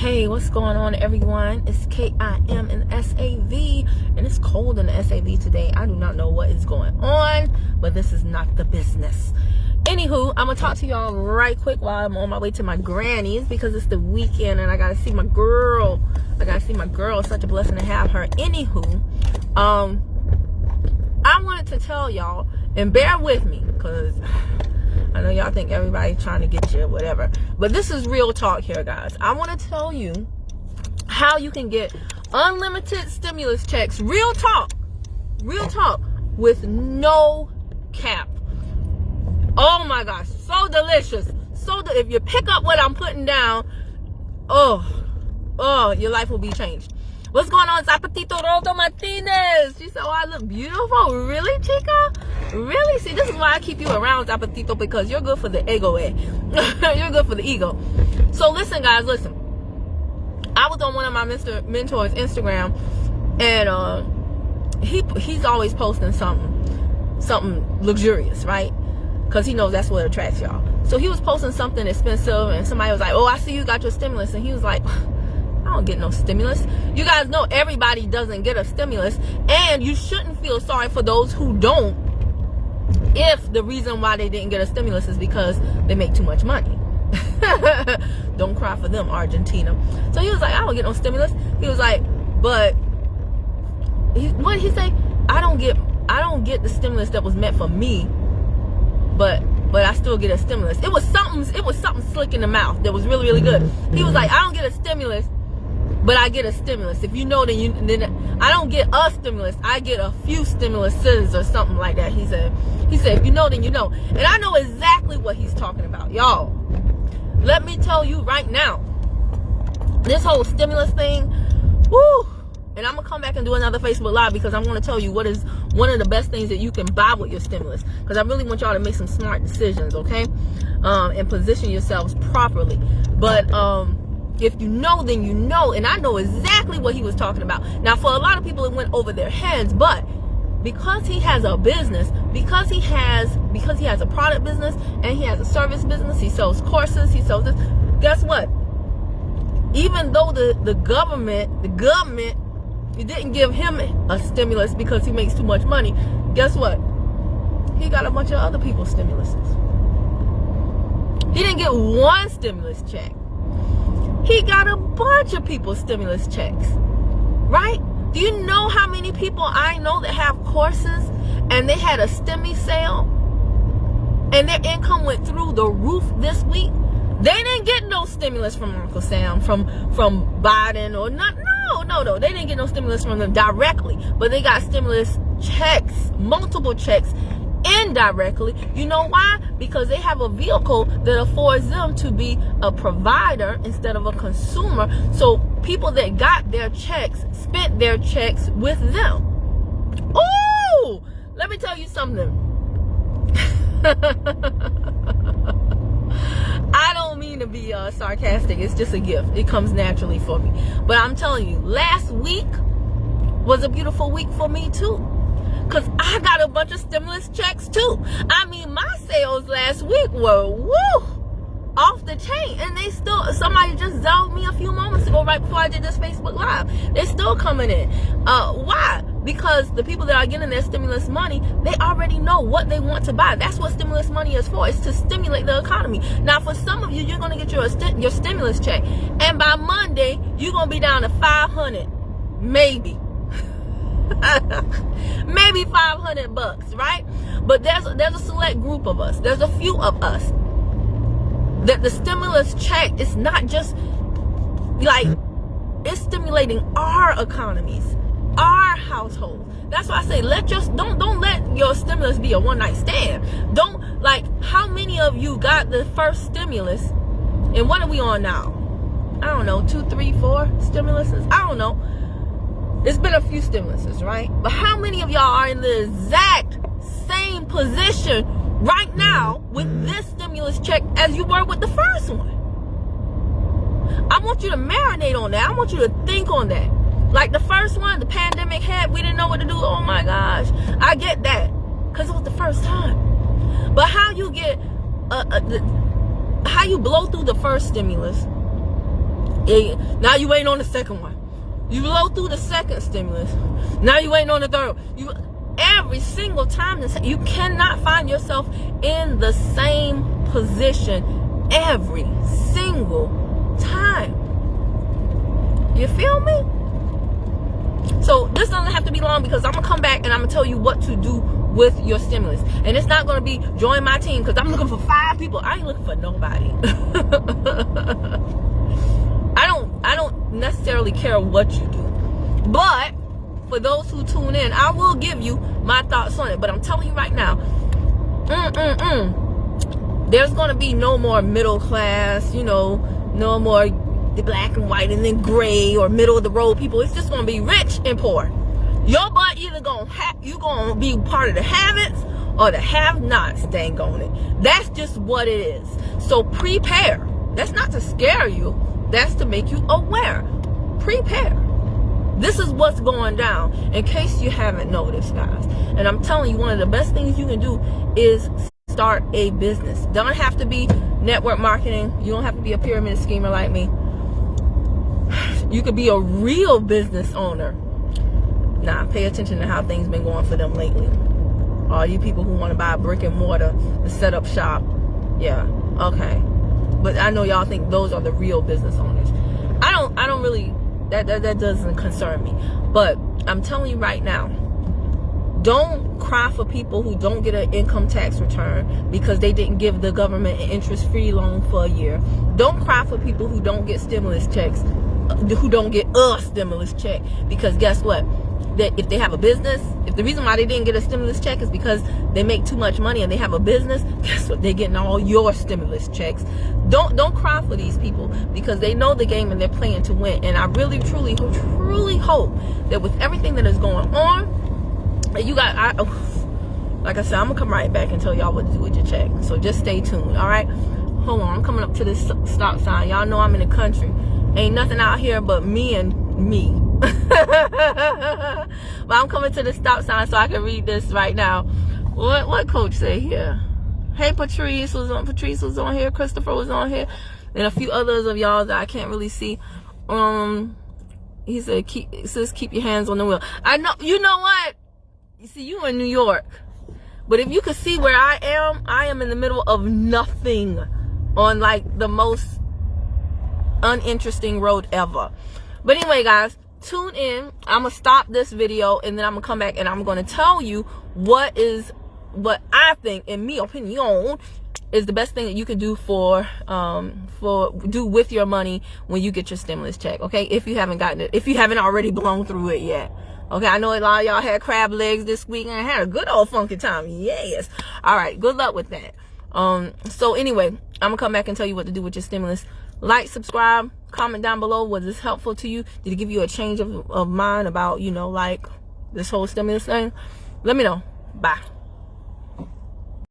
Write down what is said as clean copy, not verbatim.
Hey, what's going on, everyone? It's KIM and SAV, and it's cold in the SAV today. I do not know what is going on, but this is not the business. Anywho, I'm gonna talk to y'all right quick while I'm on my way to my granny's because it's the weekend and I gotta see my girl. It's such a blessing to have her. Anywho, I wanted to tell y'all, and bear with me because I know y'all think everybody's trying to get you or whatever, but this is real talk here, guys. I want to tell you how you can get unlimited stimulus checks. Real talk, with no cap. Oh my gosh, so delicious. If you pick up what I'm putting down, your life will be changed. What's going on, Zapatito Roto Martinez? She said, oh, I look beautiful. Really, chica? Really? See, this is why I keep you around, Zapatito, because you're good for the ego, You're good for the ego. So listen, guys, listen. I was on one of my mentors' Instagram, and he's always posting something luxurious, right? Because he knows that's what attracts y'all. So he was posting something expensive, and somebody was like, oh, I see you got your stimulus. And he was like, I don't get no stimulus. You guys know everybody doesn't get a stimulus, and you shouldn't feel sorry for those who don't if the reason why they didn't get a stimulus is because they make too much money. Don't cry for them, Argentina. So he was like, I don't get no stimulus. He was like, but what did he say? I don't get the stimulus that was meant for me, but I still get a stimulus. It was something slick in the mouth that was really, really good. He was like, I don't get a stimulus, but I get a stimulus. If you know, then I don't get a stimulus. I get a few stimuluses or something like that. He said, if you know, then you know. And I know exactly what he's talking about, y'all. Let me tell you right now, this whole stimulus thing, woo. And I'm gonna come back and do another Facebook Live because I'm gonna tell you what is one of the best things that you can buy with your stimulus. Because I really want y'all to make some smart decisions, okay? And position yourselves properly. But if you know, then you know. And I know exactly what he was talking about. Now, for a lot of people, it went over their heads. But because he has a business, because he has a product business and he has a service business, he sells courses, he sells this. Guess what? Even though the government, he didn't give him a stimulus because he makes too much money. Guess what? He got a bunch of other people's stimuluses. He didn't get one stimulus check. He got a bunch of people's stimulus checks. Right? Do you know how many people I know that have courses and they had a stimmy sale and their income went through the roof this week? They didn't get no stimulus from Uncle Sam, from Biden or not. No. They didn't get no stimulus from them directly, but they got stimulus checks, multiple checks indirectly. You know why? Because they have a vehicle that affords them to be a provider instead of a consumer. So people that got their checks spent their checks with them. Ooh, let me tell you something. I don't mean to be sarcastic. It's just a gift. It comes naturally for me. But I'm telling you, last week was a beautiful week for me too. Because I got a bunch of stimulus checks too. I mean, my sales last week were off the chain. And somebody just zoned me a few moments ago right before I did this Facebook Live. They're still coming in. Why? Because the people that are getting their stimulus money, they already know what they want to buy. That's what stimulus money is for. It's to stimulate the economy. Now, for some of you, you're going to get your stimulus check. And by Monday, you're going to be down to 500. Maybe. Maybe $500, right? But there's a select group of us. There's a few of us that the stimulus check is not just like, it's stimulating our economies, our households. That's why I say don't let your stimulus be a one-night stand. Don't, like, how many of you got the first stimulus and what are we on now? I don't know, 2, 3, 4 stimuluses. I don't know. It's been a few stimuluses, right? But how many of y'all are in the exact same position right now with this stimulus check as you were with the first one? I want you to marinate on that. I want you to think on that. Like the first one, the pandemic hit, we didn't know what to do. Oh my gosh. I get that because it was the first time. But how you get how you blow through the first stimulus Now you waiting on the second one. You blow through the second stimulus. Now you waiting on the third. Every single time, you cannot find yourself in the same position every single time. You feel me? So this doesn't have to be long, because I'm gonna come back and I'm gonna tell you what to do with your stimulus. And it's not gonna be join my team, because I'm looking for 5 people. I ain't looking for nobody. I don't necessarily care what you do, but for those who tune in, I will give you my thoughts on it. But I'm telling you right now, there's gonna be no more middle class, no more the black and white and then gray or middle of the road people. It's just gonna be rich and poor. Your butt either you gonna be part of the have-its or the have-nots. Dang on it. That's just what it is. So prepare. That's not to scare you. That's to make you aware. Prepare. This is what's going down, in case you haven't noticed, guys. And I'm telling you, one of the best things you can do is start a business. Don't have to be network marketing. You don't have to be a pyramid schemer like me. You could be a real business owner. Nah, pay attention to how things been going for them lately. All you people who want to buy a brick and mortar to set up shop. Yeah, okay. But I know y'all think those are the real business owners. I don't really, that doesn't concern me. But I'm telling you right now, don't cry for people who don't get an income tax return because they didn't give the government an interest-free loan for a year. Don't cry for people who don't get stimulus checks, who don't get a stimulus check, because guess what? That if they have a business, if the reason why they didn't get a stimulus check is because they make too much money and they have a business, guess what? They're getting all your stimulus checks. Don't cry for these people, because they know the game and they're playing to win. And I really, truly, truly hope that with everything that is going on, that you got, like I said, I'm gonna come right back and tell y'all what to do with your check. So just stay tuned, all right? Hold on, I'm coming up to this stop sign. Y'all know I'm in the country. Ain't nothing out here but me and me. But I'm coming to the stop sign so I can read this right now. What coach say here? Hey, Patrice was on here, Christopher was on here, and a few others of y'all that I can't really see. He said keep your hands on the wheel. I know, you know what? You see, you in New York, but if you could see where I am in the middle of nothing, on like the most uninteresting road ever. But anyway, guys, tune in. I'm gonna stop this video and then I'm gonna come back and I'm gonna tell you what I think, in my opinion, is the best thing that you can do do with your money when you get your stimulus check. Okay, if you haven't gotten it, if you haven't already blown through it yet. Okay, I know a lot of y'all had crab legs this week and had a good old funky time. Yes. All right, good luck with that. So anyway, I'm gonna come back and tell you what to do with your stimulus. Like, subscribe, comment down below. Was this helpful to you? Did it give you a change of mind about, like this whole stimulus thing? Let me know. Bye.